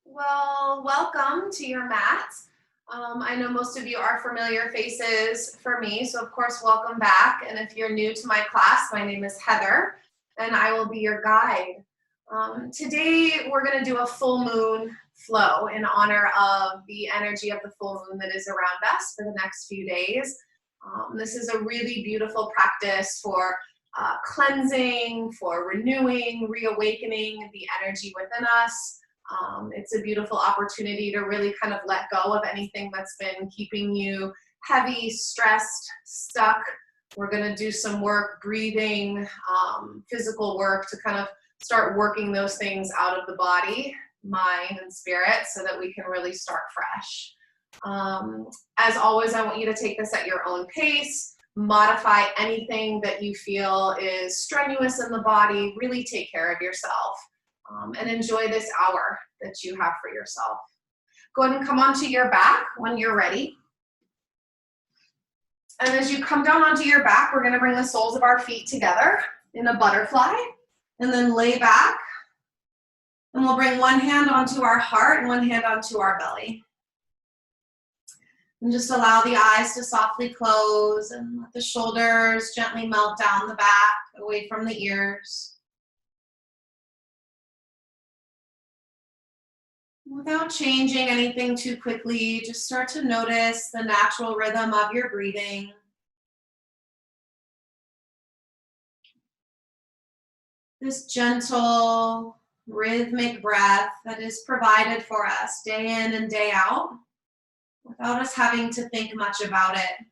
Well, welcome to your mat. I know most of you are familiar faces for me, so of course, welcome back. And if you're new to my class, my name is Heather, and I will be your guide. Today, we're going to do a full moon flow in honor of the energy of the full moon that is around us for the next few days. This is a really beautiful practice for cleansing, for renewing, reawakening the energy within us. It's a beautiful opportunity to really kind of let go of anything that's been keeping you heavy, stressed, stuck. We're going to do some work, breathing, physical work to kind of start working those things out of the body, mind, and spirit so that we can really start fresh. As always, I want you to take this at your own pace, modify anything that you feel is strenuous in the body, really take care of yourself. And enjoy this hour that you have for yourself. Go ahead and come onto your back when you're ready. And as you come down onto your back, we're going to bring the soles of our feet together in a butterfly and then lay back. And we'll bring one hand onto our heart and one hand onto our belly. And just allow the eyes to softly close and let the shoulders gently melt down the back, away from the ears. Without changing anything too quickly, just start to notice the natural rhythm of your breathing. This gentle, rhythmic breath that is provided for us day in and day out without us having to think much about it.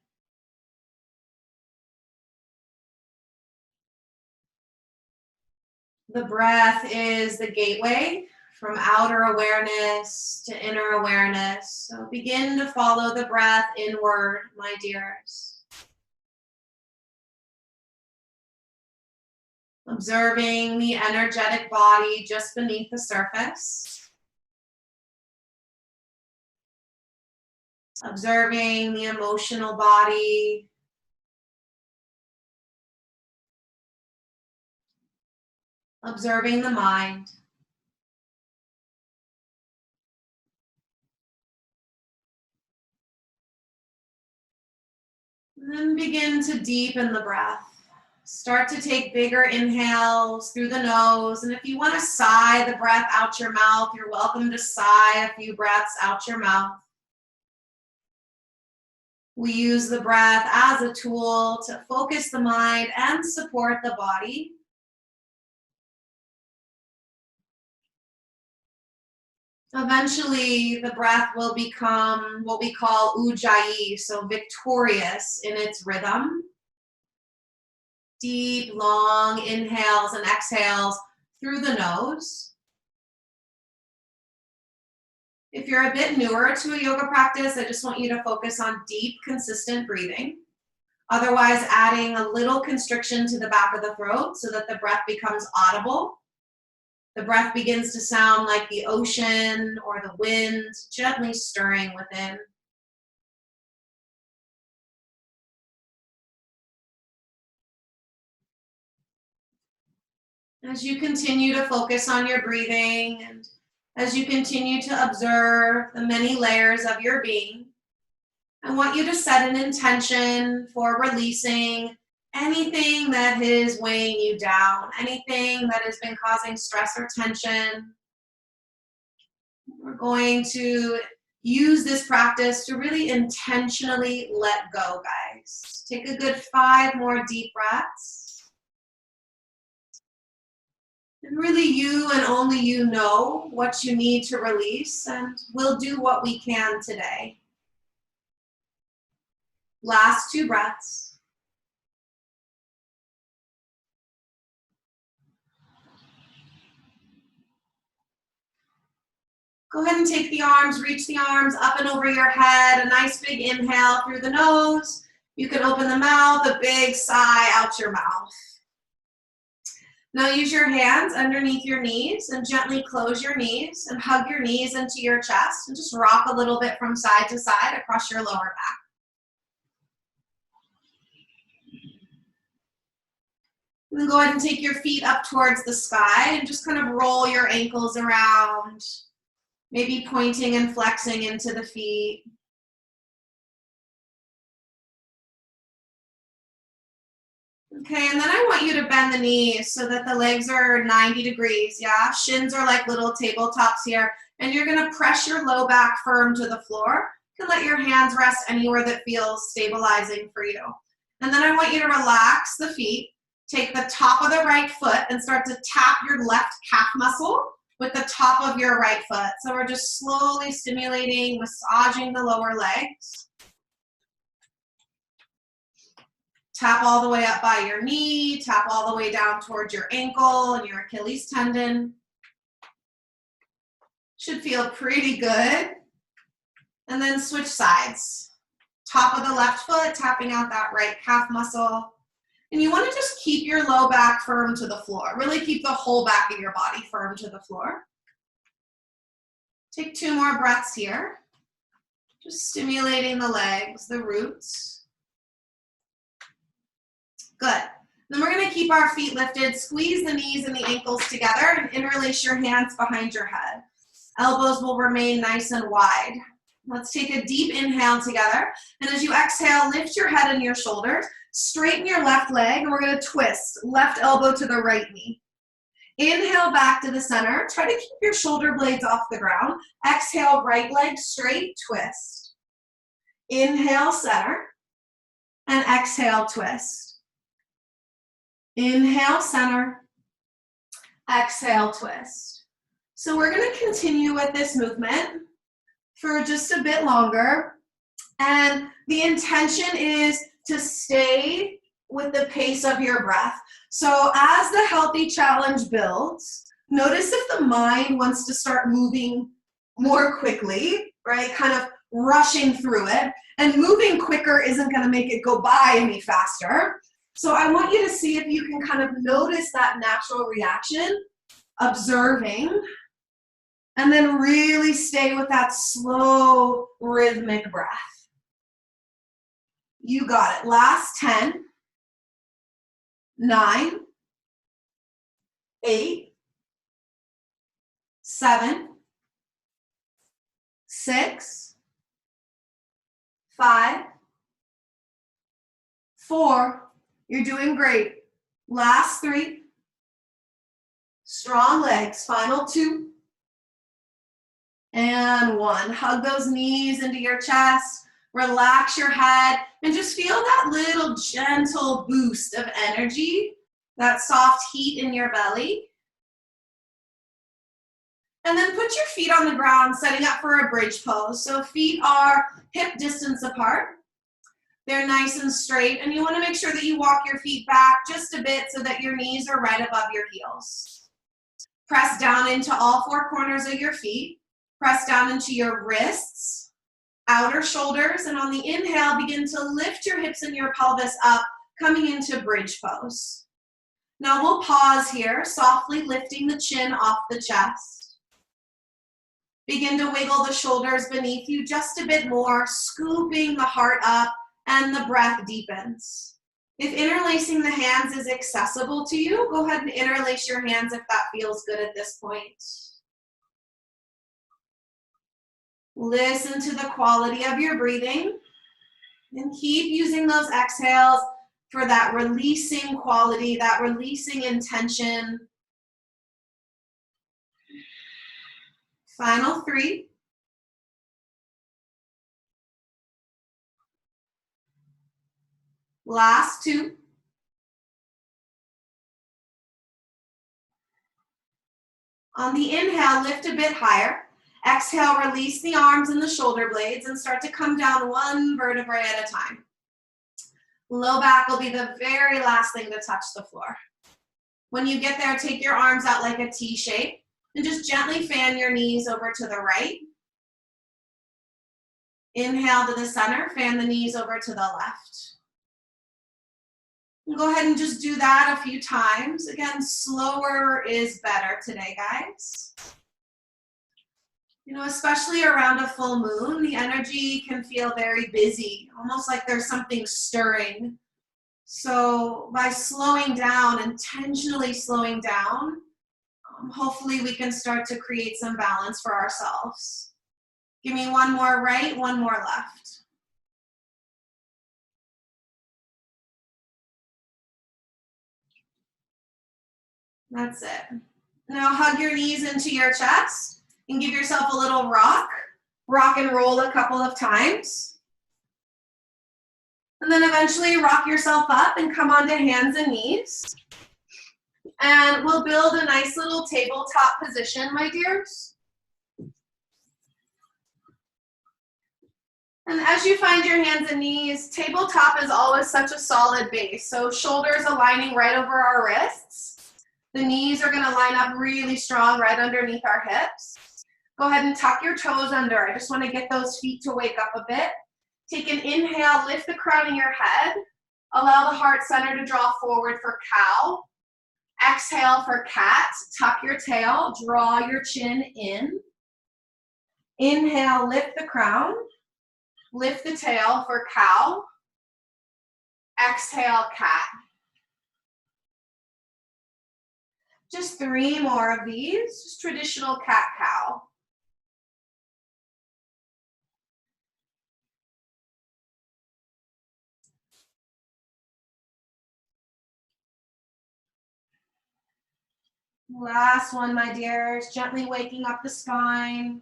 The breath is the gateway from outer awareness to inner awareness. So begin to follow the breath inward, my dears. Observing the energetic body just beneath the surface. Observing the emotional body. Observing the mind. And then begin to deepen the breath. Start to take bigger inhales through the nose. And if you want to sigh the breath out your mouth, you're welcome to sigh a few breaths out your mouth. We use the breath as a tool to focus the mind and support the body. Eventually, the breath will become what we call ujjayi, so victorious in its rhythm. Deep, long inhales and exhales through the nose. If you're a bit newer to a yoga practice, I just want you to focus on deep, consistent breathing. Otherwise, adding a little constriction to the back of the throat so that the breath becomes audible. The breath begins to sound like the ocean or the wind, gently stirring within. As you continue to focus on your breathing and as you continue to observe the many layers of your being, I want you to set an intention for releasing anything that is weighing you down, anything that has been causing stress or tension. We're going to use this practice to really intentionally let go, guys. Take a good 5 more deep breaths. And really you and only you know what you need to release, and we'll do what we can today. Last 2 breaths. Go ahead and take the arms, reach the arms up and over your head. A nice big inhale through the nose. You can open the mouth, a big sigh out your mouth. Now use your hands underneath your knees and gently close your knees and hug your knees into your chest and just rock a little bit from side to side across your lower back. And then go ahead and take your feet up towards the sky and just kind of roll your ankles around. Maybe pointing and flexing into the feet. Okay, and then I want you to bend the knees so that the legs are 90 degrees, yeah? Shins are like little tabletops here. And you're gonna press your low back firm to the floor. You can let your hands rest anywhere that feels stabilizing for you. And then I want you to relax the feet. Take the top of the right foot and start to tap your left calf muscle with the top of your right foot. So we're just slowly stimulating, massaging the lower legs. Tap all the way up by your knee, tap all the way down towards your ankle and your Achilles tendon. Should feel pretty good. And then switch sides. Top of the left foot, tapping out that right calf muscle. And you want to just keep your low back firm to the floor. Really keep the whole back of your body firm to the floor. Take 2 more breaths here. Just stimulating the legs, the roots. Good. Then we're going to keep our feet lifted. Squeeze the knees and the ankles together and interlace your hands behind your head. Elbows will remain nice and wide. Let's take a deep inhale together. And as you exhale, lift your head and your shoulders. Straighten your left leg, and we're going to twist. Left elbow to the right knee. Inhale back to the center. Try to keep your shoulder blades off the ground. Exhale, right leg straight, twist. Inhale, center. And exhale, twist. Inhale, center. Exhale, twist. So we're going to continue with this movement for just a bit longer. And the intention is to stay with the pace of your breath. So as the healthy challenge builds, notice if the mind wants to start moving more quickly, right? Kind of rushing through it. And moving quicker isn't going to make it go by any faster. So I want you to see if you can kind of notice that natural reaction, observing, and then really stay with that slow, rhythmic breath. You got it. Last 10, 9, 8, 7, 6, 5, 4. You're doing great. Last 3. Strong legs. Final 2. And 1. Hug those knees into your chest. Relax your head and just feel that little gentle boost of energy, that soft heat in your belly. And then put your feet on the ground, setting up for a bridge pose. So feet are hip distance apart. They're nice and straight, and you want to make sure that you walk your feet back just a bit so that your knees are right above your heels. Press down into all 4 corners of your feet. Press down into your wrists, outer shoulders, and on the inhale, begin to lift your hips and your pelvis up, coming into bridge pose. Now we'll pause here, softly lifting the chin off the chest. Begin to wiggle the shoulders beneath you just a bit more, scooping the heart up, and the breath deepens. If interlacing the hands is accessible to you, go ahead and interlace your hands if that feels good at this point. Listen to the quality of your breathing and keep using those exhales for that releasing quality, that releasing intention. Final 3. Last 2. On the inhale, lift a bit higher. Exhale, release the arms and the shoulder blades and start to come down 1 vertebrae at a time. Low back will be the very last thing to touch the floor. When you get there, take your arms out like a T shape and just gently fan your knees over to the right. Inhale to the center, fan the knees over to the left. And go ahead and just do that a few times. Again, slower is better today, guys. You know, especially around a full moon, the energy can feel very busy, almost like there's something stirring. So by slowing down, intentionally slowing down, Hopefully we can start to create some balance for ourselves. Give me one more right, one more left. That's it. Now hug your knees into your chest and give yourself a little rock. Rock and roll a couple of times. And then eventually rock yourself up and come onto hands and knees. And we'll build a nice little tabletop position, my dears. And as you find your hands and knees, tabletop is always such a solid base. So shoulders aligning right over our wrists. The knees are going to line up really strong right underneath our hips. Go ahead and tuck your toes under. I just want to get those feet to wake up a bit. Take an inhale, lift the crown of your head. Allow the heart center to draw forward for cow. Exhale for cat. Tuck your tail, draw your chin in. Inhale, lift the crown. Lift the tail for cow. Exhale, cat. Just 3 more of these, just traditional cat-cow. Last one, my dears, gently waking up the spine.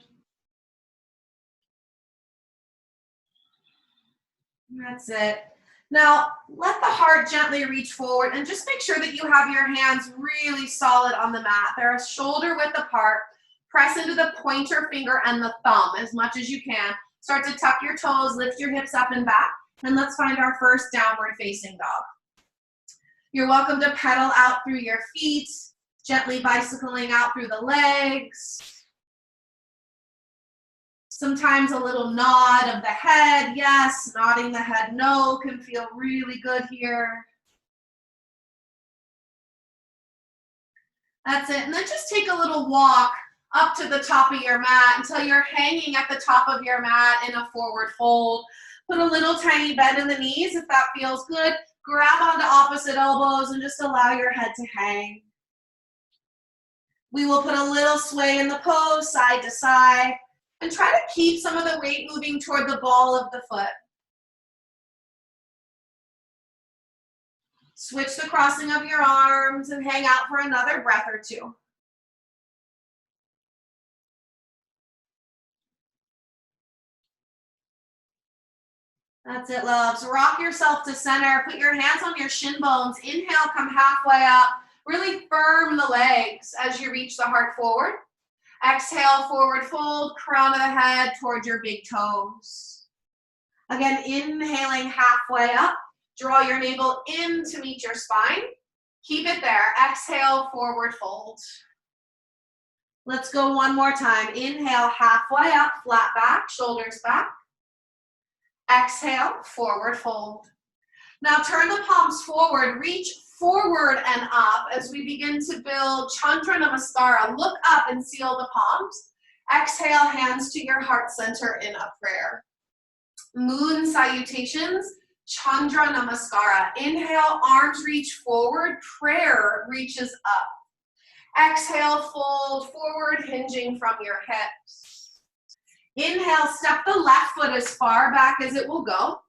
That's it. Now, let the heart gently reach forward and just make sure that you have your hands really solid on the mat. They're shoulder width apart. Press into the pointer finger and the thumb as much as you can. Start to tuck your toes, lift your hips up and back, and let's find our first downward facing dog. You're welcome to pedal out through your feet, gently bicycling out through the legs. Sometimes a little nod of the head, yes. Nodding the head, no, can feel really good here. That's it. And then just take a little walk up to the top of your mat until you're hanging at the top of your mat in a forward fold. Put a little tiny bend in the knees if that feels good. Grab onto opposite elbows and just allow your head to hang. We will put a little sway in the pose, side to side. And try to keep some of the weight moving toward the ball of the foot. Switch the crossing of your arms and hang out for another breath or two. That's it, loves. Rock yourself to center. Put your hands on your shin bones. Inhale, come halfway up. Really firm the legs as you reach the heart forward. Exhale, forward fold, crown of the head toward your big toes. Again, inhaling halfway up. Draw your navel in to meet your spine. Keep it there. Exhale, forward fold. Let's go one more time. Inhale, halfway up, flat back, shoulders back. Exhale, forward fold. Now turn the palms forward, reach forward and up as we begin to build Chandra Namaskar. Look up and seal the palms. Exhale, hands to your heart center in a prayer. Moon salutations, Chandra Namaskara. Inhale, arms reach forward, prayer reaches up. Exhale, fold forward, hinging from your hips. Inhale, step the left foot as far back as it will go.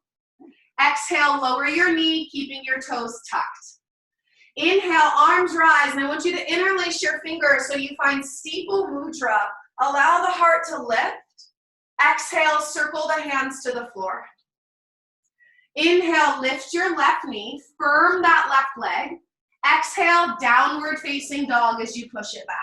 Exhale, lower your knee, keeping your toes tucked. Inhale, arms rise, and I want you to interlace your fingers so you find steeple mudra. Allow the heart to lift. Exhale, circle the hands to the floor. Inhale, lift your left knee, firm that left leg. Exhale, downward facing dog as you push it back.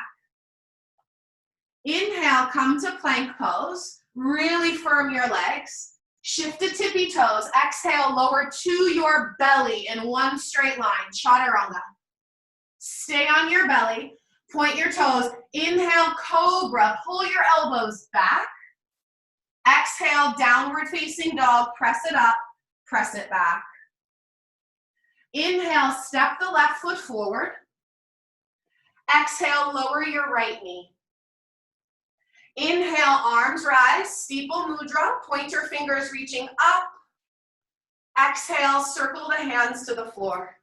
Inhale, come to plank pose. Really firm your legs. Shift to tippy toes. Exhale, lower to your belly in one straight line. Chaturanga. Stay on your belly. Point your toes. Inhale, cobra. Pull your elbows back. Exhale, downward facing dog. Press it up. Press it back. Inhale, step the left foot forward. Exhale, lower your right knee. Inhale, arms rise, steeple mudra, pointer fingers reaching up. Exhale, circle the hands to the floor.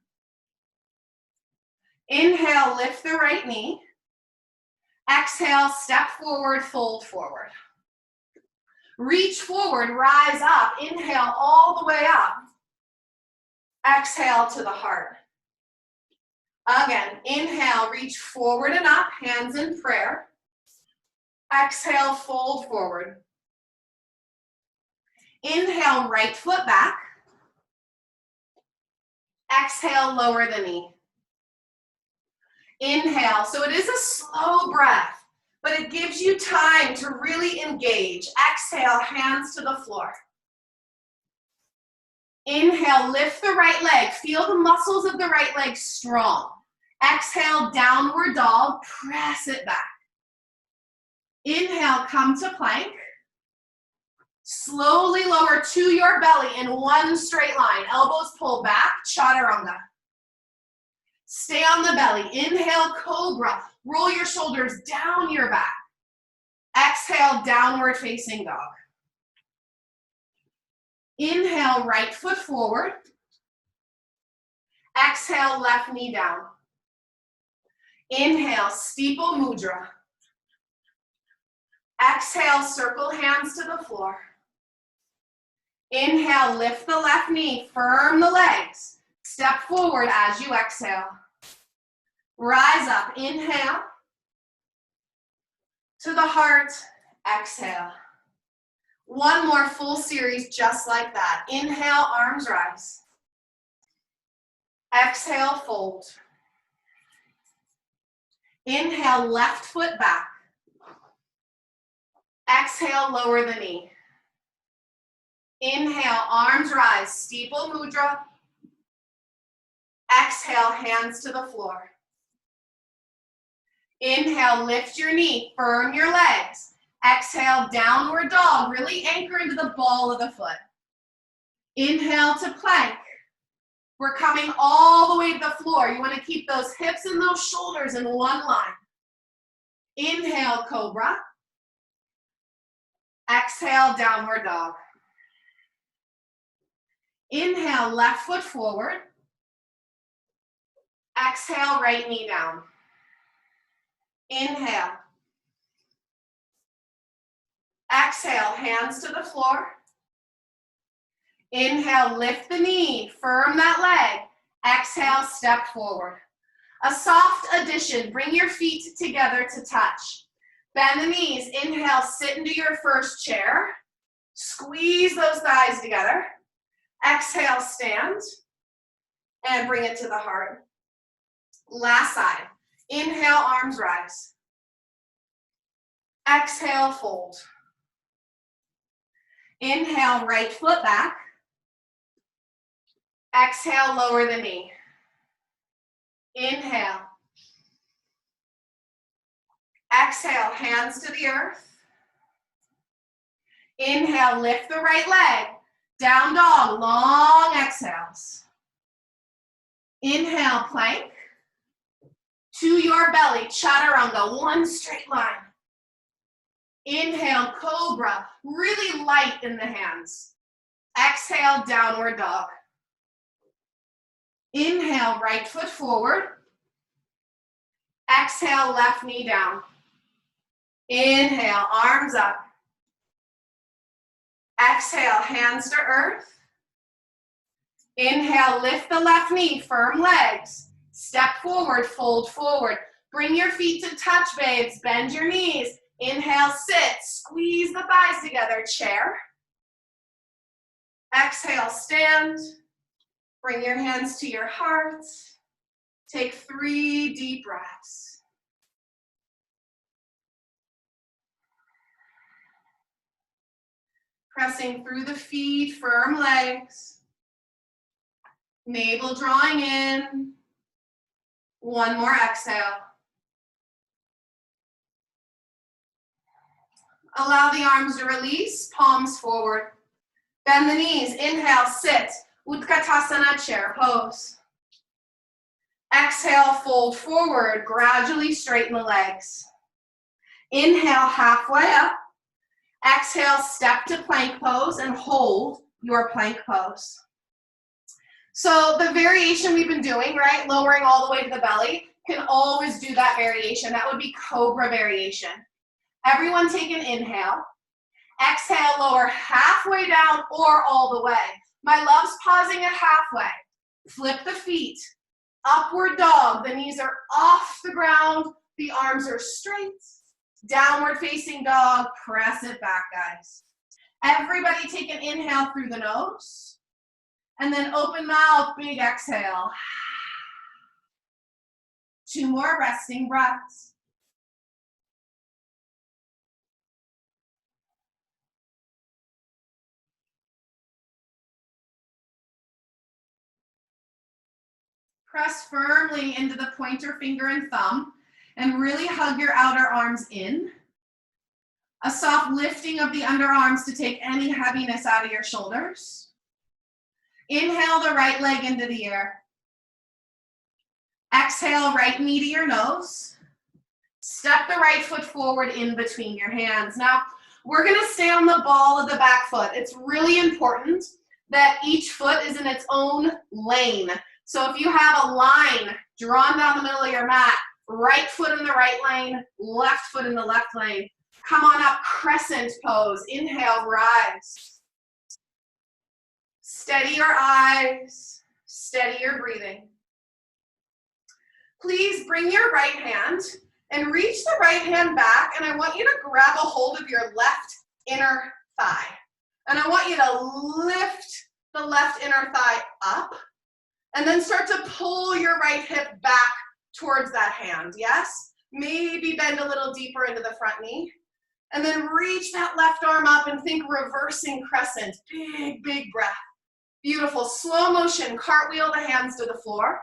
Inhale, lift the right knee. Exhale, step forward, fold forward. Reach forward, rise up. Inhale all the way up. Exhale to the heart. Again, inhale, reach forward and up, hands in prayer. Exhale, fold forward. Inhale, right foot back. Exhale, lower the knee. Inhale, so it is a slow breath, but it gives you time to really engage. Exhale, hands to the floor. Inhale, lift the right leg. Feel the muscles of the right leg strong. Exhale, downward dog, press it back. Inhale, come to plank. Slowly lower to your belly in one straight line. Elbows pull back, chaturanga. Stay on the belly. Inhale, cobra. Roll your shoulders down your back. Exhale, downward facing dog. Inhale, right foot forward. Exhale, left knee down. Inhale, steeple mudra. Exhale, circle hands to the floor. Inhale, lift the left knee, firm the legs. Step forward as you exhale. Rise up, inhale. To the heart, exhale. One more full series just like that. Inhale, arms rise. Exhale, fold. Inhale, left foot back. Exhale, lower the knee. Inhale, arms rise, steeple mudra. Exhale, hands to the floor. Inhale, lift your knee, firm your legs. Exhale, downward dog, really anchor into the ball of the foot. Inhale to plank. We're coming all the way to the floor. You want to keep those hips and those shoulders in one line. Inhale, cobra. Exhale, downward dog. Inhale, left foot forward. Exhale, right knee down. Inhale. Exhale, hands to the floor. Inhale, lift the knee, firm that leg. Exhale, step forward. A soft addition, bring your feet together to touch. Bend the knees, inhale, sit into your first chair. Squeeze those thighs together. Exhale, stand. And bring it to the heart. Last side. Inhale, arms rise. Exhale, fold. Inhale, right foot back. Exhale, lower the knee. Inhale. Exhale, hands to the earth. Inhale, lift the right leg. Down dog, long exhales. Inhale, plank. To your belly, chaturanga, one straight line. Inhale, cobra, really light in the hands. Exhale, downward dog. Inhale, right foot forward. Exhale, left knee down. Inhale, arms up. Exhale, hands to earth. Inhale, lift the left knee, firm legs. Step forward, fold forward. Bring your feet to touch, babes. Bend your knees. Inhale, sit. Squeeze the thighs together, chair. Exhale, stand. Bring your hands to your heart. Take 3 deep breaths. Pressing through the feet, firm legs. Navel drawing in. One more exhale. Allow the arms to release, palms forward. Bend the knees, inhale, sit. Utkatasana, chair pose. Exhale, fold forward, gradually straighten the legs. Inhale, halfway up. Exhale, step to plank pose and hold your plank pose. So the variation we've been doing, right, lowering all the way to the belly, Can always do that variation. That would be cobra variation. Everyone take an inhale. Exhale, lower halfway down or all the way. My love's pausing at halfway. Flip the feet. Upward dog. The knees are off the ground. The arms are straight. Downward facing dog. Press it back, guys. Everybody take an inhale through the nose. And then open mouth, big exhale. 2 more resting breaths. Press firmly into the pointer finger and thumb and really hug your outer arms in. A soft lifting of the underarms to take any heaviness out of your shoulders. Inhale the right leg into the air. Exhale, right knee to your nose. Step the right foot forward in between your hands. Now, we're gonna stay on the ball of the back foot. It's really important that each foot is in its own lane. So if you have a line drawn down the middle of your mat, right foot in the right lane, left foot in the left lane. Come on up, crescent pose. Inhale, rise. Steady your eyes, steady your breathing. Please bring your right hand and reach the right hand back, and I want you to grab a hold of your left inner thigh. And I want you to lift the left inner thigh up, and then start to pull your right hip back towards that hand, yes? Maybe bend a little deeper into the front knee. And then reach that left arm up and think reversing crescent. Big, big breath. Beautiful. Slow motion. Cartwheel the hands to the floor.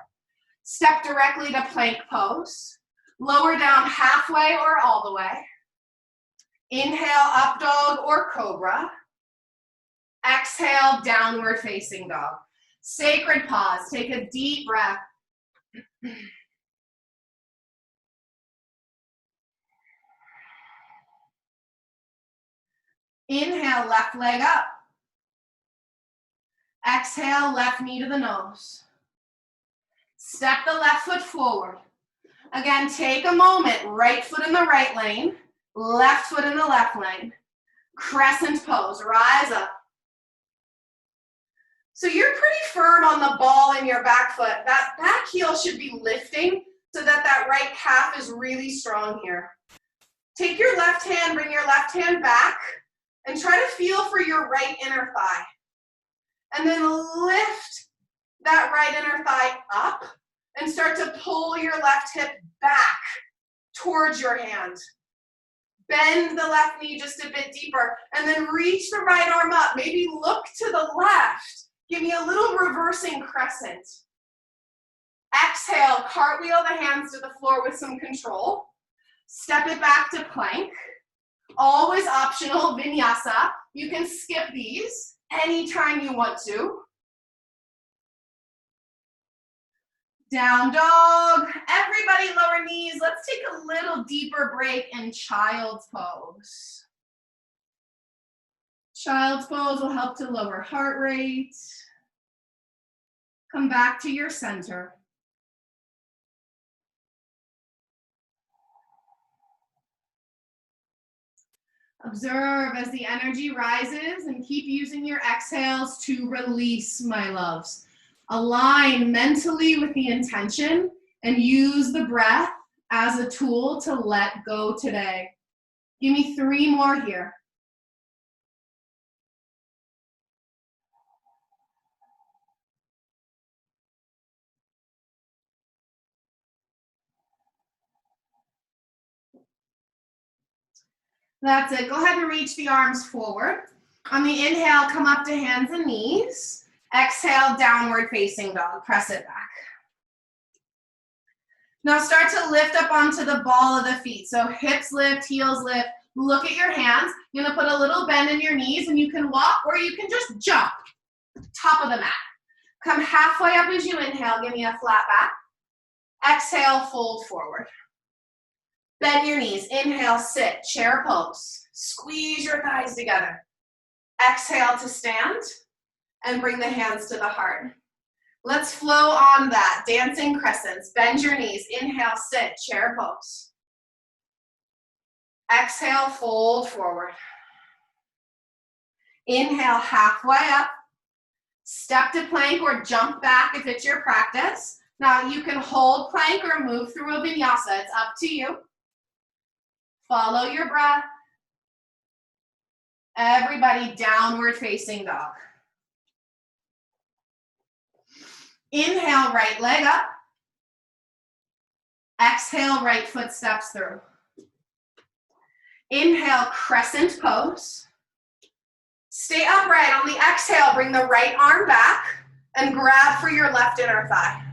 Step directly to plank pose. Lower down halfway or all the way. Inhale, up dog or cobra. Exhale, downward facing dog. Sacred pause. Take a deep breath. Inhale, left leg up. Exhale, left knee to the nose. Step the left foot forward. Again, take a moment. Right foot in the right lane. Left foot in the left lane. Crescent pose. Rise up. So you're pretty firm on the ball in your back foot. That back heel should be lifting so that that right calf is really strong here. Take your left hand, bring your left hand back, and try to feel for your right inner thigh. And then lift that right inner thigh up and start to pull your left hip back towards your hand. Bend the left knee just a bit deeper and then reach the right arm up. Maybe look to the left. Give me a little reversing crescent. Exhale, cartwheel the hands to the floor with some control. Step it back to plank. Always optional, Vinyasa. You can skip these anytime you want to. Down dog. Everybody lower knees. Let's take a little deeper break in child's pose. Child's pose will help to lower heart rate. Come back to your center. Observe as the energy rises and keep using your exhales to release, my loves. Align mentally with the intention and use the breath as a tool to let go today. Give me 3 more here. That's it. Go ahead and reach the arms forward. On the inhale, come up to hands and knees. Exhale, downward facing dog. Press it back. Now start to lift up onto the ball of the feet. So hips lift, heels lift. Look at your hands. You're gonna put a little bend in your knees and you can walk or you can just jump. Top of the mat. Come halfway up as you inhale. Give me a flat back. Exhale, fold forward. Bend your knees. Inhale, sit, chair pose. Squeeze your thighs together. Exhale to stand and bring the hands to the heart. Let's flow on that. Dancing crescents. Bend your knees. Inhale, sit, chair pose. Exhale, fold forward. Inhale, halfway up. Step to plank or jump back if it's your practice. Now you can hold plank or move through a vinyasa. It's up to you. Follow your breath. Everybody, downward facing dog. Inhale, right leg up. Exhale, right foot steps through. Inhale, crescent pose. Stay upright. On the exhale, bring the right arm back and grab for your left inner thigh.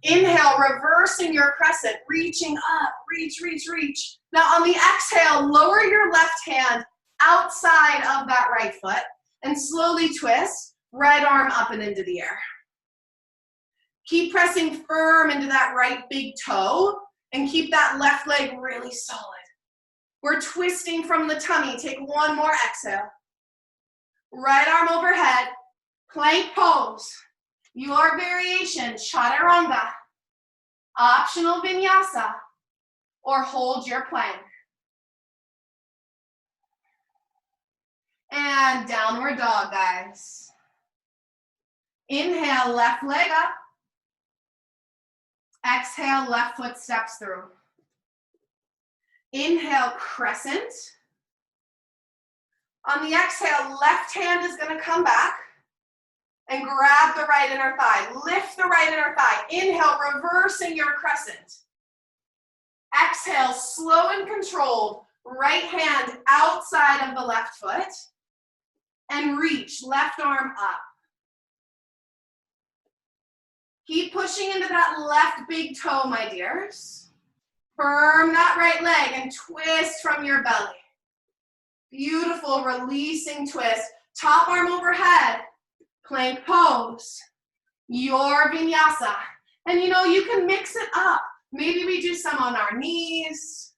Inhale, reversing your crescent, reaching up, reach, reach, reach. Now on the exhale, lower your left hand outside of that right foot and slowly twist, right arm up and into the air. Keep pressing firm into that right big toe and keep that left leg really solid. We're twisting from the tummy. Take one more exhale. Right arm overhead, plank pose. Your variation, chaturanga, optional vinyasa, or hold your plank. And downward dog, guys. Inhale, left leg up. Exhale, left foot steps through. Inhale, crescent. On the exhale, left hand is going to come back and grab the right inner thigh. Lift the right inner thigh. Inhale, reversing your crescent. Exhale, slow and controlled. Right hand outside of the left foot. And reach, left arm up. Keep pushing into that left big toe, my dears. Firm that right leg and twist from your belly. Beautiful, releasing twist. Top arm overhead, plank pose. Your vinyasa. And you know, you can mix it up. Maybe we do some on our knees.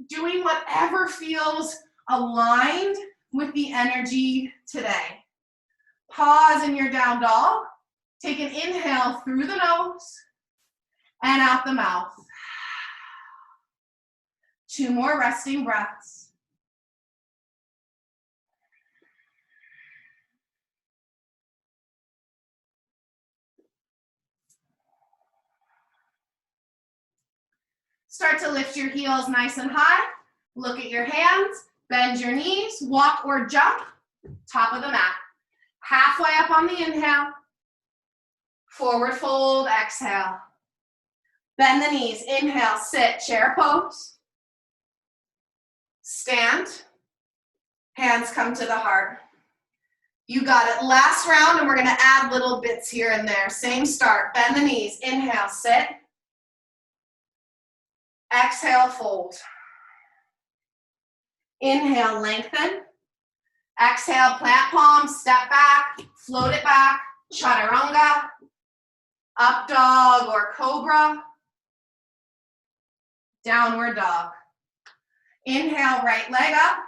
Doing whatever feels aligned with the energy today. Pause in your down dog. Take an inhale through the nose and out the mouth. 2 more resting breaths. Start to lift your heels nice and high. Look at your hands. Bend your knees. Walk or jump. Top of the mat. Halfway up on the inhale. Forward fold, exhale. Bend the knees. Inhale, sit, chair pose. Stand. Hands come to the heart. You got it. Last round, and we're going to add little bits here and there. Same start. Bend the knees. Inhale, sit. Exhale, fold. Inhale, lengthen. Exhale, plant palms, step back, float it back, chaturanga, up dog or cobra, downward dog. Inhale, right leg up.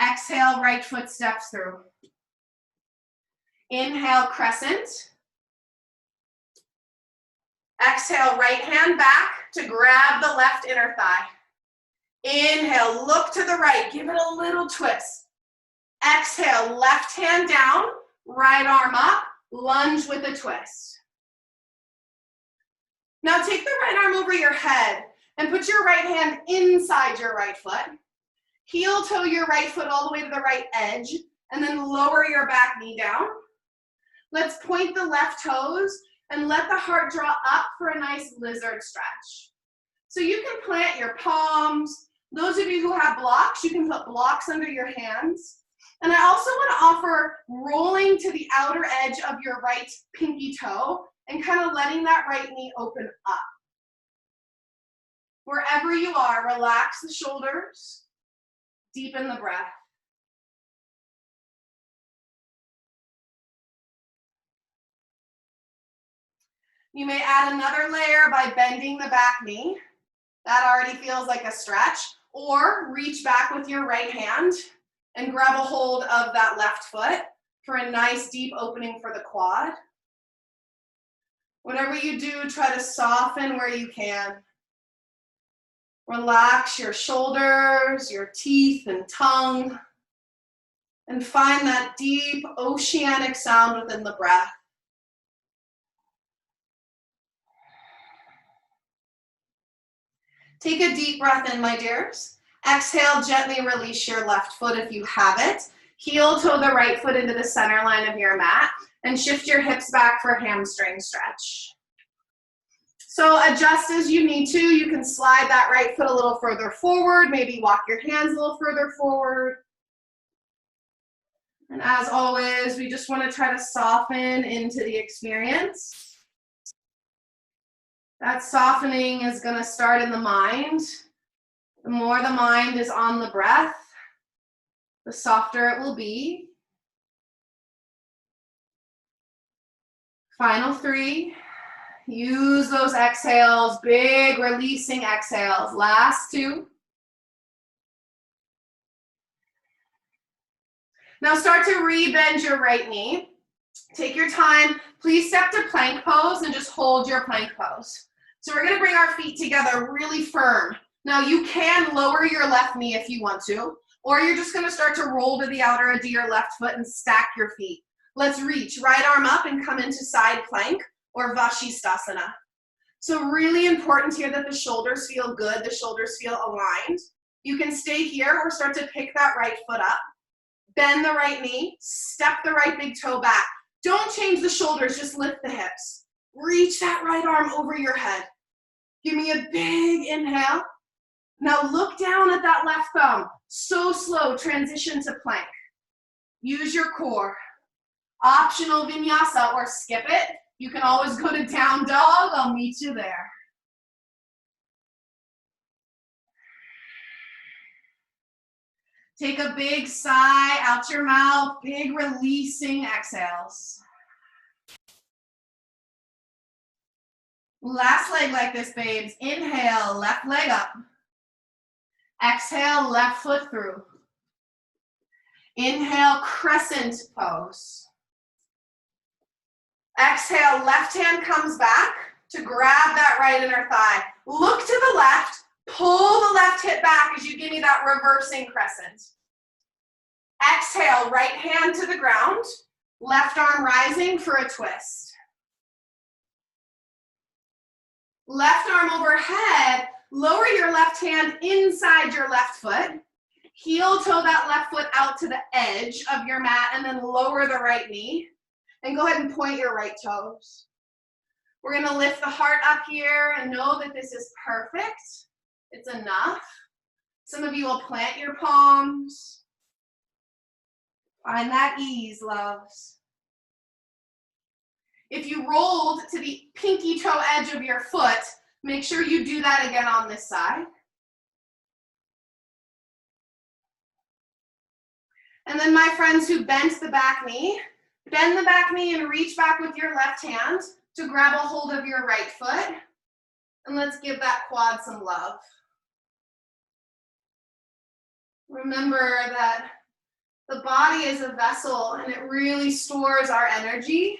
Exhale, right foot steps through. Inhale, crescent. Exhale, right hand back to grab the left inner thigh. Inhale, look to the right, give it a little twist. Exhale, left hand down, right arm up, lunge with a twist. Now take the right arm over your head and put your right hand inside your right foot. Heel toe your right foot all the way to the right edge, and then lower your back knee down. Let's point the left toes and let the heart draw up for a nice lizard stretch. So you can plant your palms. Those of you who have blocks, you can put blocks under your hands. And I also want to offer rolling to the outer edge of your right pinky toe and kind of letting that right knee open up. Wherever you are, relax the shoulders, deepen the breath. You may add another layer by bending the back knee. That already feels like a stretch. Or reach back with your right hand and grab a hold of that left foot. for a nice deep opening for the quad. Whatever you do, try to soften where you can. Relax your shoulders, your teeth and tongue, and find that deep oceanic sound within the breath. Take a deep breath in, my dears. Exhale, gently release your left foot if you have it. Heel toe the right foot into the center line of your mat and shift your hips back for hamstring stretch. So adjust as you need to. You can slide that right foot a little further forward, maybe walk your hands a little further forward. And as always, we just want to try to soften into the experience. That softening is going to start in the mind. The more the mind is on the breath, the softer it will be. Final 3. Use those exhales, big releasing exhales. Last 2. Now start to re-bend your right knee. Take your time. Please step to plank pose and just hold your plank pose. So we're gonna bring our feet together really firm. Now you can lower your left knee if you want to, or you're just gonna start to roll to the outer edge of your left foot and stack your feet. Let's reach, right arm up and come into side plank or Vashisthasana. So really important here that the shoulders feel good, the shoulders feel aligned. You can stay here or start to pick that right foot up. Bend the right knee, step the right big toe back. Don't change the shoulders, just lift the hips. Reach that right arm over your head. Give me a big inhale. Now look down at that left thumb. So slow, transition to plank. Use your core. Optional vinyasa or skip it. You can always go to down dog. I'll meet you there. Take a big sigh out your mouth, big releasing exhales. Last leg like this, babes. Inhale, left leg up. Exhale, left foot through. Inhale, crescent pose. Exhale, left hand comes back to grab that right inner thigh. Look to the left, pull the left hip back as you give me that reversing crescent. Exhale, right hand to the ground, left arm rising for a twist. Left arm overhead, lower your left hand inside your left foot. Heel toe that left foot out to the edge of your mat and then lower the right knee. And go ahead and point your right toes. We're gonna lift the heart up here and know that this is perfect. It's enough. Some of you will plant your palms. Find that ease, loves. If you rolled to the pinky toe edge of your foot, make sure you do that again on this side. And then my friends who bent the back knee, bend the back knee and reach back with your left hand to grab a hold of your right foot. And let's give that quad some love. Remember that the body is a vessel and it really stores our energy.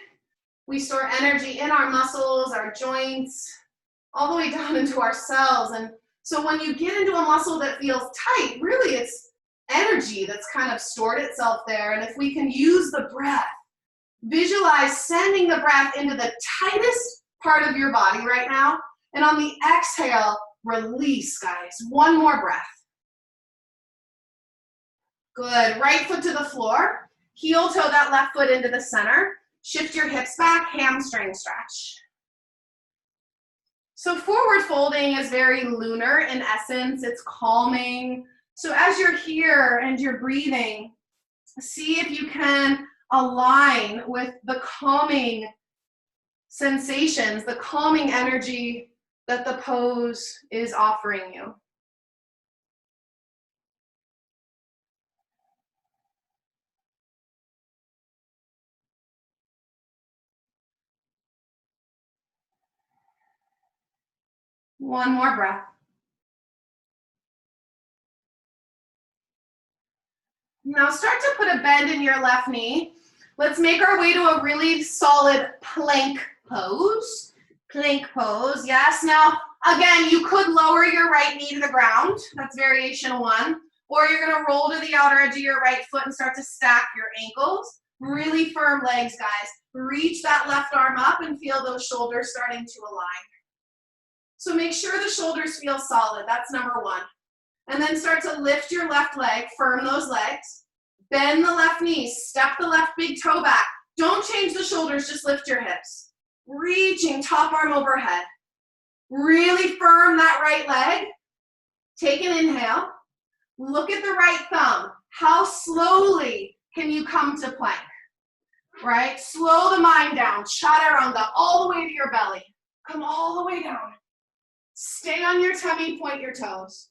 We store energy in our muscles, our joints, all the way down into our cells. And so when you get into a muscle that feels tight, really it's energy that's kind of stored itself there. And if we can use the breath, visualize sending the breath into the tightest part of your body right now. And on the exhale, release, guys. One more breath. Good. Right foot to the floor. Heel toe that left foot into the center. Shift your hips back, hamstring stretch. So forward folding is very lunar in essence. It's calming. So as you're here and you're breathing, see if you can align with the calming sensations, the calming energy that the pose is offering you. One more breath. Now start to put a bend in your left knee. Let's make our way to a really solid plank pose. Plank pose, yes. Now, again, you could lower your right knee to the ground. That's variation 1. Or you're gonna roll to the outer edge of your right foot and start to stack your ankles. Really firm legs, guys. Reach that left arm up and feel those shoulders starting to align. So make sure the shoulders feel solid. That's number 1. And then start to lift your left leg, firm those legs. Bend the left knee, step the left big toe back. Don't change the shoulders, just lift your hips. Reaching top arm overhead. Really firm that right leg. Take an inhale. Look at the right thumb. How slowly can you come to plank? Right? Slow the mind down. Chaturanga, all the way to your belly. Come all the way down. Stay on your tummy, point your toes.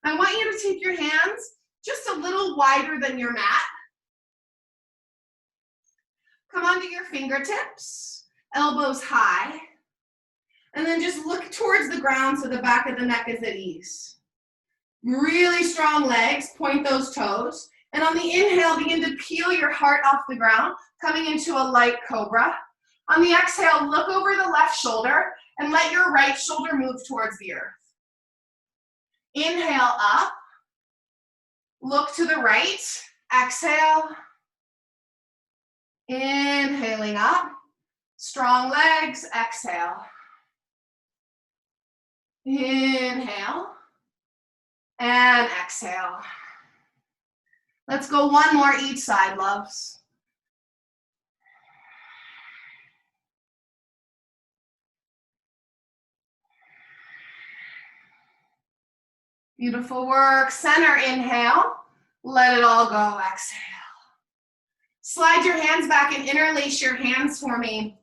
I want you to take your hands just a little wider than your mat. Come onto your fingertips, elbows high, and then just look towards the ground so the back of the neck is at ease. Really strong legs, point those toes, and on the inhale, begin to peel your heart off the ground, coming into a light cobra. On the exhale, look over the left shoulder and let your right shoulder move towards the earth. Inhale up, look to the right, exhale, inhaling up, strong legs, exhale, inhale, and exhale. Let's go one more each side, loves. Beautiful work. Center inhale. Let it all go. Exhale. Slide your hands back and interlace your hands for me.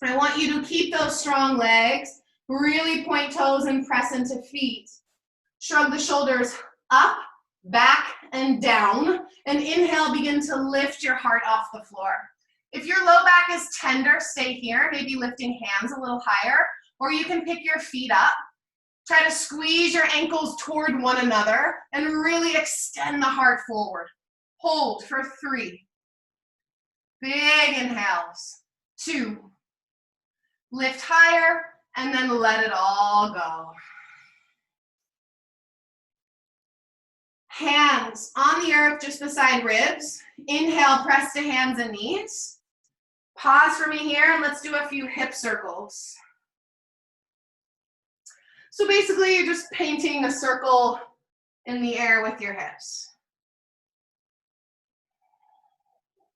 I want you to keep those strong legs. Really point toes and press into feet. Shrug the shoulders up, back, and down. And inhale, begin to lift your heart off the floor. If your low back is tender, stay here. Maybe lifting hands a little higher. Or you can pick your feet up. Try to squeeze your ankles toward one another and really extend the heart forward. Hold for 3. Big inhales. 2. Lift higher and then let it all go. Hands on the earth just beside ribs. Inhale, press to hands and knees. Pause for me here and let's do a few hip circles. So basically, you're just painting a circle in the air with your hips.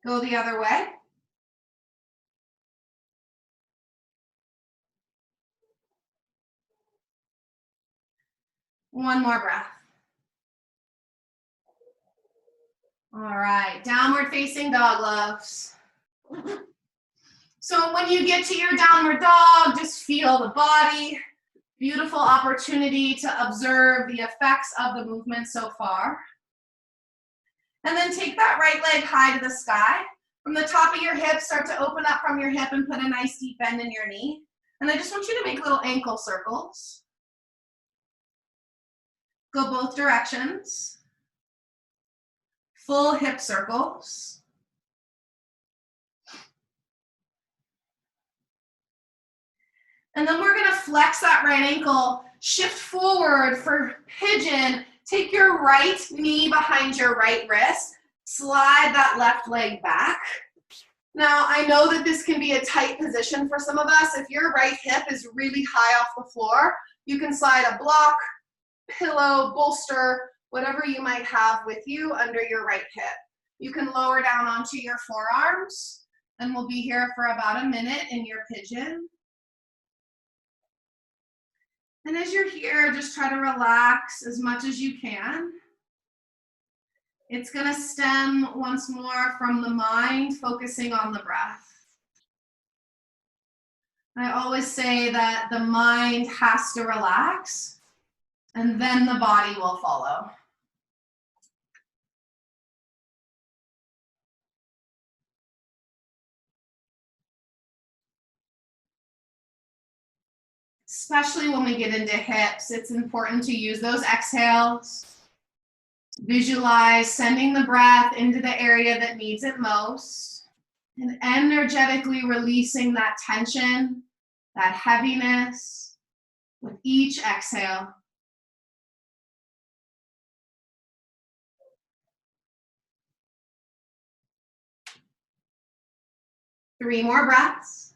Go the other way. One more breath. All right, downward facing dog, loves. So when you get to your downward dog, just feel the body. Beautiful opportunity to observe the effects of the movement so far. And then take that right leg high to the sky. From the top of your hip, start to open up from your hip and put a nice deep bend in your knee. And I just want you to make little ankle circles. Go both directions. Full hip circles. And then we're gonna flex that right ankle, shift forward for pigeon. Take your right knee behind your right wrist, slide that left leg back. Now, I know that this can be a tight position for some of us. If your right hip is really high off the floor, you can slide a block, pillow, bolster, whatever you might have with you under your right hip. You can lower down onto your forearms, and we'll be here for about a minute in your pigeon. And as you're here, just try to relax as much as you can. It's going to stem once more from the mind, focusing on the breath. I always say that the mind has to relax, and then the body will follow. Especially when we get into hips, it's important to use those exhales. Visualize sending the breath into the area that needs it most. And energetically releasing that tension, that heaviness with each exhale. Three more breaths.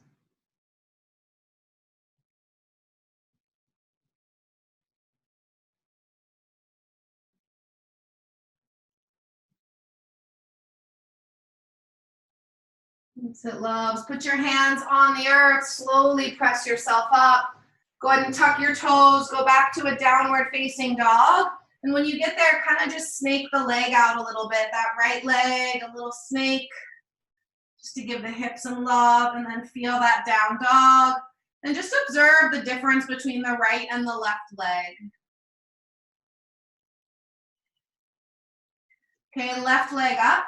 Sit loves. Put your hands on the earth. Slowly press yourself up. Go ahead and tuck your toes. Go back to a downward facing dog. And when you get there, kind of just snake the leg out a little bit. That right leg, a little snake, just to give the hips some love. And then feel that down dog. And just observe the difference between the right and the left leg. Okay, left leg up.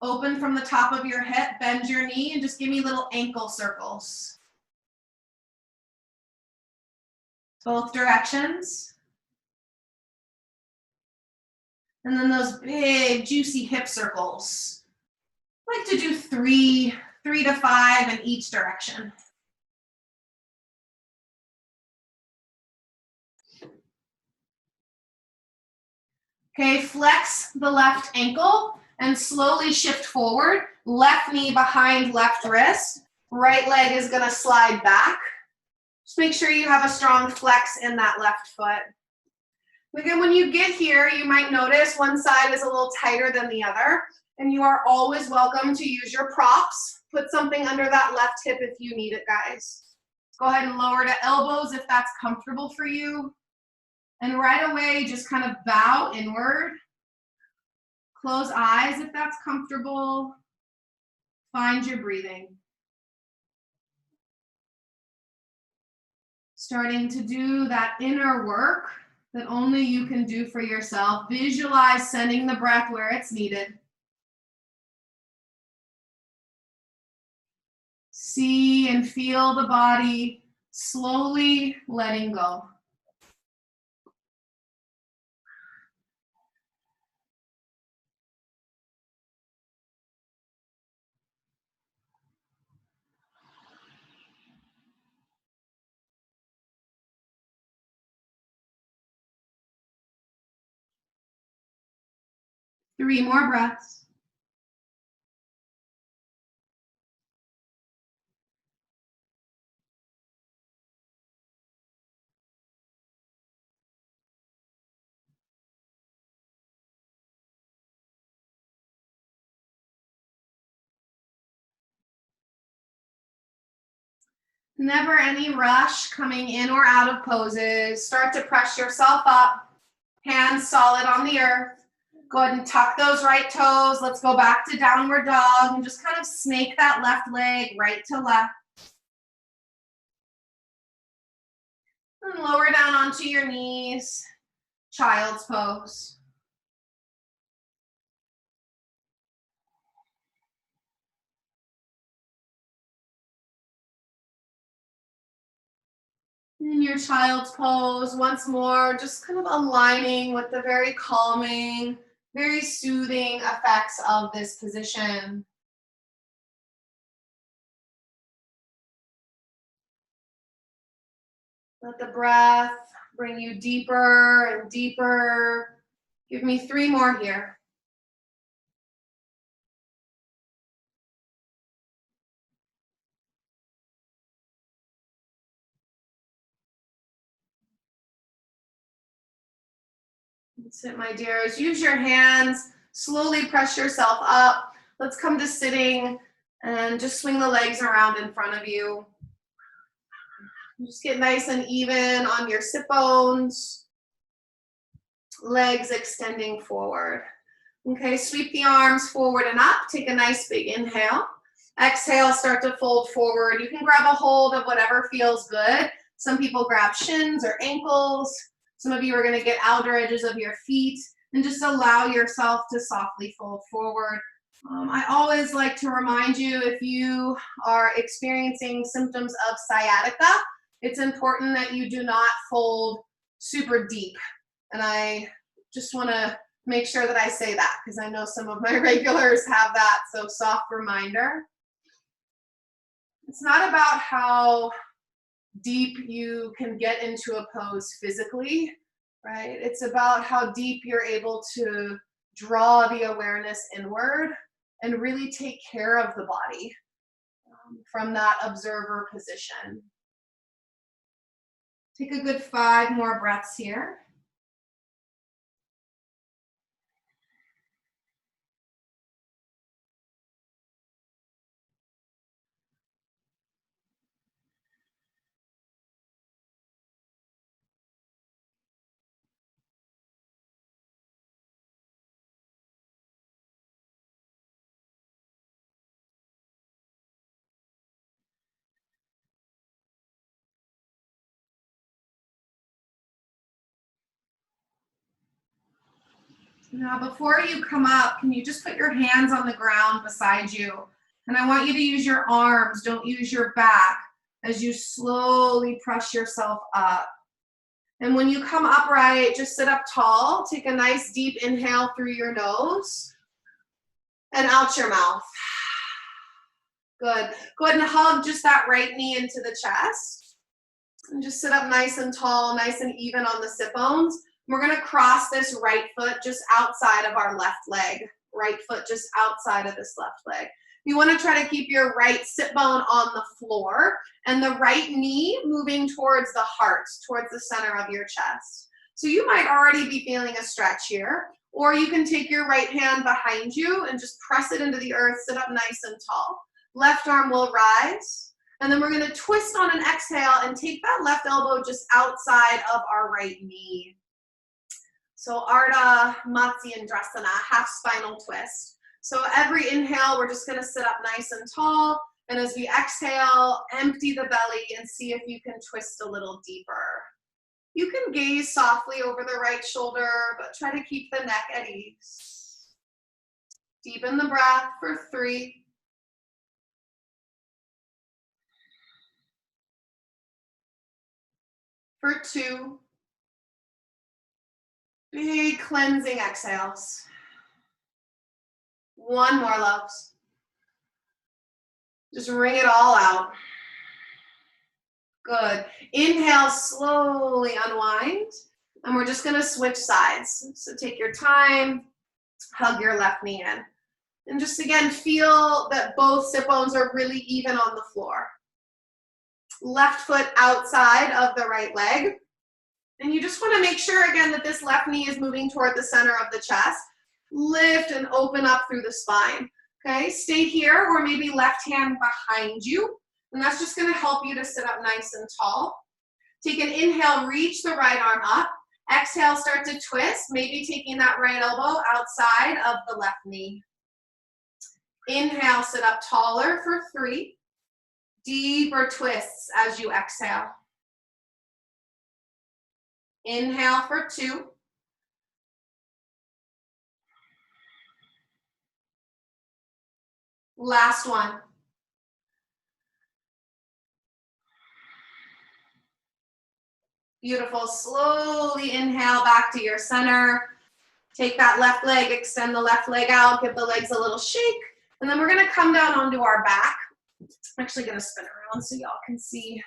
Open from the top of your hip, bend your knee, and just give me little ankle circles. Both directions. And then those big, juicy hip circles. I like to do three to five in each direction. Okay, flex the left ankle and slowly shift forward. Left knee behind left wrist. Right leg is gonna slide back. Just make sure you have a strong flex in that left foot. Again, when you get here, you might notice one side is a little tighter than the other, and you are always welcome to use your props. Put something under that left hip if you need it, guys. Go ahead and lower to elbows if that's comfortable for you. And right away, just kind of bow inward. Close eyes if that's comfortable. Find your breathing. Starting to do that inner work that only you can do for yourself. Visualize sending the breath where it's needed. See and feel the body slowly letting go. Three more breaths. Never any rush coming in or out of poses. Start to press yourself up. Hands solid on the earth. Go ahead and tuck those right toes. Let's go back to downward dog and just kind of snake that left leg right to left. And lower down onto your knees. Child's pose. In your child's pose, once more, just kind of aligning with the very calming, very soothing effects of this position. Let the breath bring you deeper and deeper. Give me three more here. That's it, my dears. Use your hands. Slowly press yourself up. Let's come to sitting and just swing the legs around in front of you. Just get nice and even on your sit bones. Legs extending forward. Okay, sweep the arms forward and up. Take a nice big inhale. Exhale, start to fold forward. You can grab a hold of whatever feels good. Some people grab shins or ankles. Some of you are going to get outer edges of your feet and just allow yourself to softly fold forward. I always like to remind you, if you are experiencing symptoms of sciatica, it's important that you do not fold super deep. And I just want to make sure that I say that because I know some of my regulars have that, so soft reminder. It's not about how deep you can get into a pose physically, right? It's about how deep you're able to draw the awareness inward and really take care of the body from that observer position. Take a good 5 more breaths here. Now, before you come up, can you just put your hands on the ground beside you? And I want you to use your arms, don't use your back, as you slowly press yourself up. And when you come upright, just sit up tall. Take a nice deep inhale through your nose and out your mouth. Good. Go ahead and hug just that right knee into the chest. And just sit up nice and tall, nice and even on the sit bones. We're going to cross this right foot just outside of our left leg. Right foot just outside of this left leg. You want to try to keep your right sit bone on the floor and the right knee moving towards the heart, towards the center of your chest. So you might already be feeling a stretch here, or you can take your right hand behind you and just press it into the earth, sit up nice and tall. Left arm will rise, and then we're going to twist on an exhale and take that left elbow just outside of our right knee. So Ardha Matsyendrasana, half spinal twist. So every inhale, we're just going to sit up nice and tall. And as we exhale, empty the belly and see if you can twist a little deeper. You can gaze softly over the right shoulder, but try to keep the neck at ease. Deepen the breath for 3. For 2. Big cleansing exhales. 1 more, loves. Just wring it all out. Good. Inhale, slowly unwind. And we're just going to switch sides. So take your time, hug your left knee in. And just again, feel that both sit bones are really even on the floor. Left foot outside of the right leg. And you just want to make sure again that this left knee is moving toward the center of the chest. Lift and open up through the spine. Okay, stay here or maybe left hand behind you. And that's just going to help you to sit up nice and tall. Take an inhale, reach the right arm up. Exhale, start to twist, maybe taking that right elbow outside of the left knee. Inhale, sit up taller for 3. Deeper twists as you exhale. Inhale for 2. Last one. Beautiful. Slowly inhale back to your center. Take that left leg, extend the left leg out, give the legs a little shake. And then we're going to come down onto our back. I'm actually going to spin around so y'all can see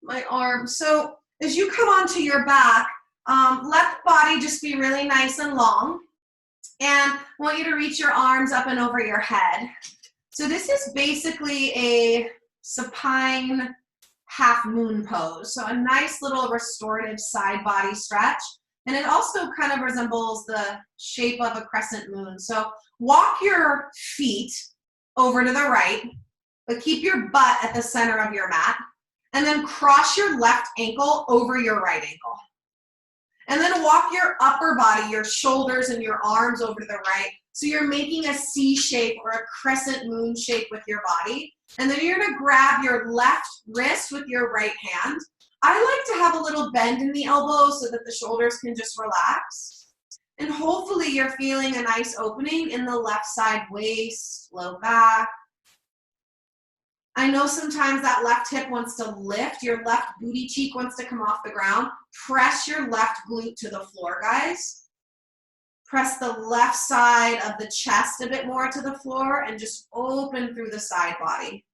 my arm. So as you come onto your back, let the body just be really nice and long. And I want you to reach your arms up and over your head. So this is basically a supine half moon pose. So a nice little restorative side body stretch. And it also kind of resembles the shape of a crescent moon. So walk your feet over to the right, but keep your butt at the center of your mat. And then cross your left ankle over your right ankle. And then walk your upper body, your shoulders and your arms over to the right. So you're making a C shape or a crescent moon shape with your body. And then you're gonna grab your left wrist with your right hand. I like to have a little bend in the elbow so that the shoulders can just relax. And hopefully you're feeling a nice opening in the left side waist, low back. I know sometimes that left hip wants to lift, your left booty cheek wants to come off the ground. Press your left glute to the floor, guys. Press the left side of the chest a bit more to the floor and just open through the side body.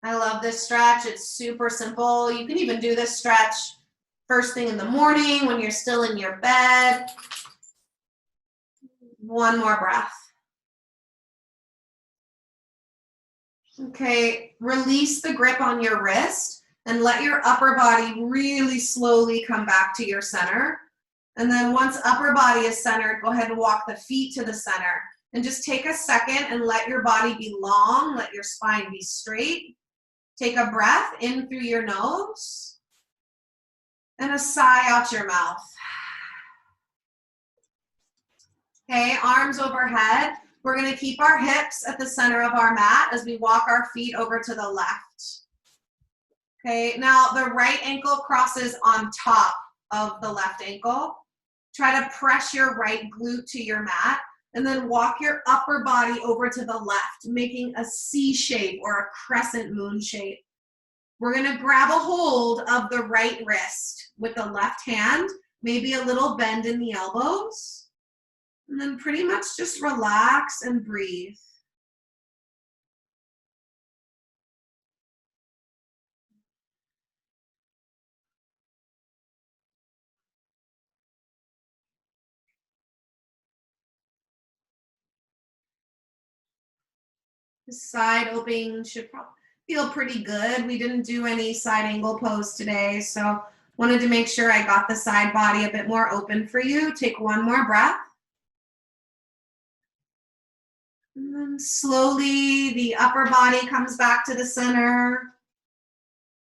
I love this stretch. It's super simple. You can even do this stretch first thing in the morning when you're still in your bed. One more breath. Okay, release the grip on your wrist and let your upper body really slowly come back to your center. And then once upper body is centered, go ahead and walk the feet to the center. And just take a second and let your body be long, let your spine be straight. Take a breath in through your nose and a sigh out your mouth. Okay, arms overhead. We're going to keep our hips at the center of our mat as we walk our feet over to the left. Okay, now the right ankle crosses on top of the left ankle. Try to press your right glute to your mat and then walk your upper body over to the left, making a C shape or a crescent moon shape. We're going to grab a hold of the right wrist with the left hand, maybe a little bend in the elbows. And then pretty much just relax and breathe. The side opening should probably feel pretty good. We didn't do any side angle pose today, so wanted to make sure I got the side body a bit more open for you. Take one more breath. And then slowly the upper body comes back to the center.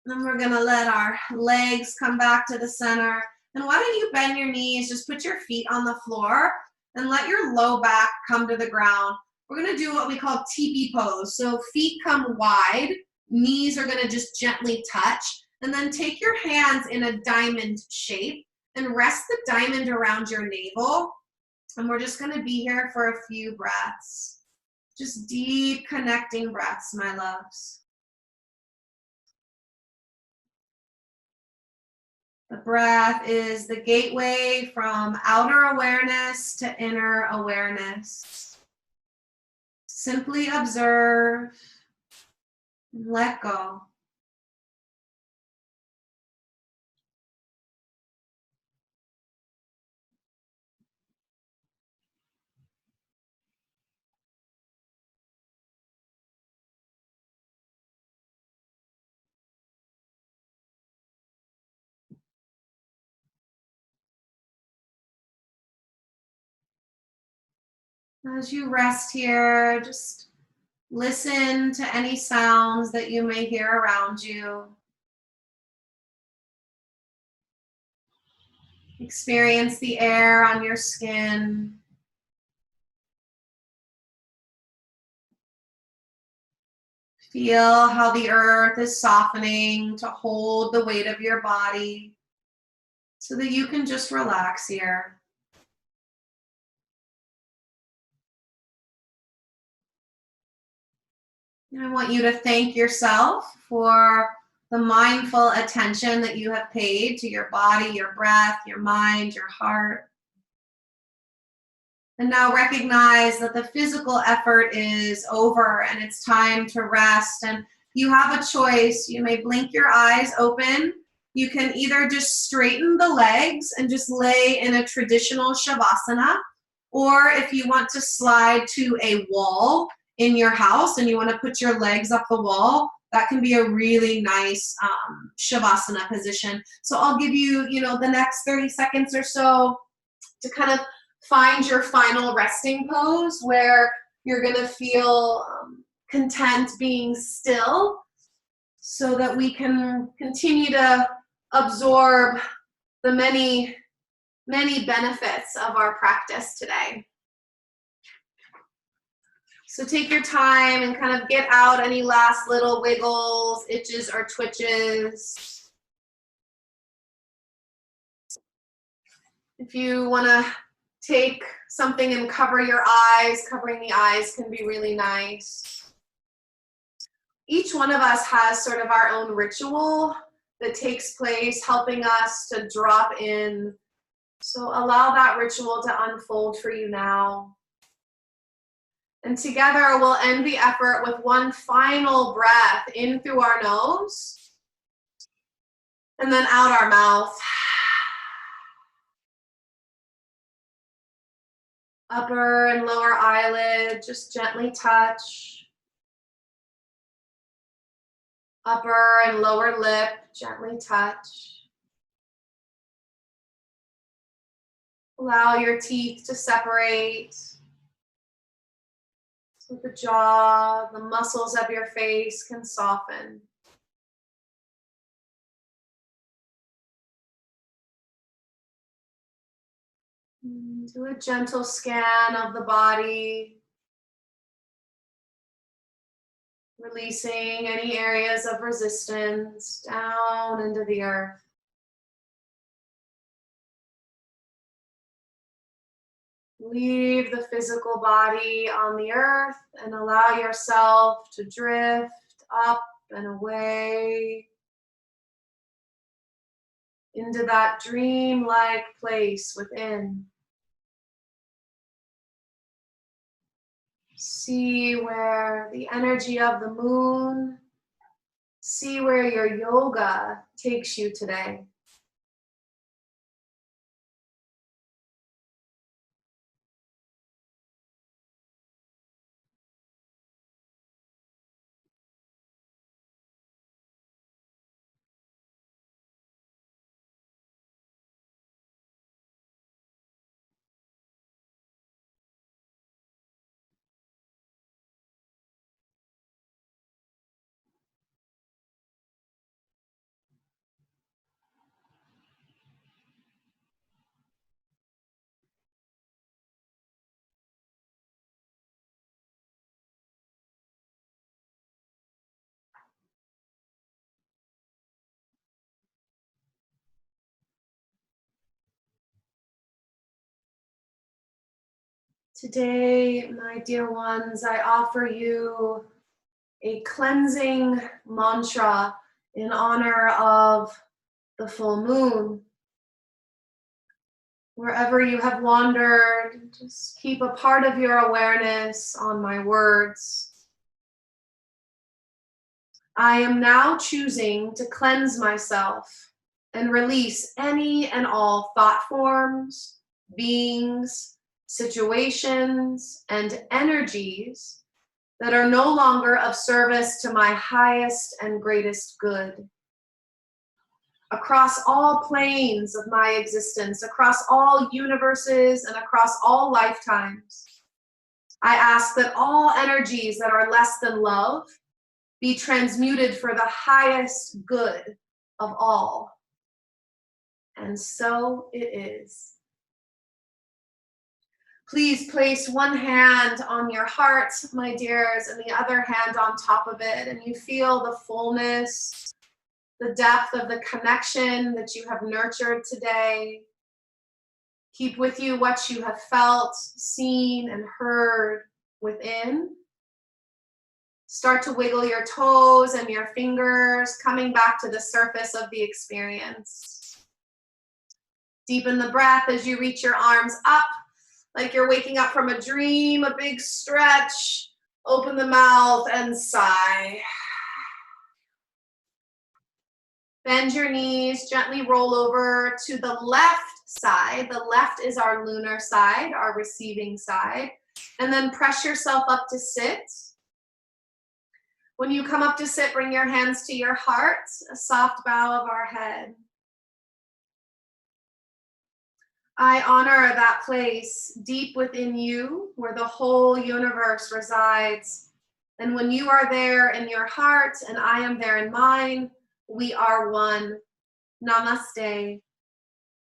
Then we're gonna let our legs come back to the center. And why don't you bend your knees, just put your feet on the floor and let your low back come to the ground. We're gonna do what we call teepee pose. So feet come wide, knees are gonna just gently touch, and then take your hands in a diamond shape and rest the diamond around your navel. And we're just gonna be here for a few breaths. Just deep connecting breaths, my loves. The breath is the gateway from outer awareness to inner awareness. Simply observe and let go. As you rest here, just listen to any sounds that you may hear around you. Experience the air on your skin. Feel how the earth is softening to hold the weight of your body so that you can just relax here. And I want you to thank yourself for the mindful attention that you have paid to your body, your breath, your mind, your heart. And now recognize that the physical effort is over and it's time to rest. And you have a choice. You may blink your eyes open. You can either just straighten the legs and just lay in a traditional Savasana, or if you want to slide to a wall in your house and you want to put your legs up the wall, that can be a really nice Shavasana position. So I'll give you, the next 30 seconds or so to kind of find your final resting pose where you're going to feel content being still so that we can continue to absorb the many, many benefits of our practice today. So take your time and kind of get out any last little wiggles, itches, or twitches. If you want to take something and cover your eyes, covering the eyes can be really nice. Each one of us has sort of our own ritual that takes place, helping us to drop in. So allow that ritual to unfold for you now. And together we'll end the effort with one final breath in through our nose and then out our mouth. Upper and lower eyelid, just gently touch. Upper and lower lip, gently touch. Allow your teeth to separate. So the jaw, the muscles of your face can soften. Do a gentle scan of the body, releasing any areas of resistance down into the earth. Leave the physical body on the earth and allow yourself to drift up and away into that dream-like place within. See where the energy of the moon, see where your yoga takes you today. Today, my dear ones, I offer you a cleansing mantra in honor of the full moon. Wherever you have wandered, just keep a part of your awareness on my words. I am now choosing to cleanse myself and release any and all thought forms, beings, situations, and energies that are no longer of service to my highest and greatest good. Across all planes of my existence, across all universes, and across all lifetimes, I ask that all energies that are less than love be transmuted for the highest good of all. And so it is. Please place one hand on your heart, my dears, and the other hand on top of it, and you feel the fullness, the depth of the connection that you have nurtured today. Keep with you what you have felt, seen, and heard within. Start to wiggle your toes and your fingers, coming back to the surface of the experience. Deepen the breath as you reach your arms up, like you're waking up from a dream, a big stretch. Open the mouth and sigh. Bend your knees, gently roll over to the left side. The left is our lunar side, our receiving side. And then press yourself up to sit. When you come up to sit, bring your hands to your heart, a soft bow of our head. I honor that place deep within you where the whole universe resides. And when you are there in your heart and I am there in mine, we are one. Namaste.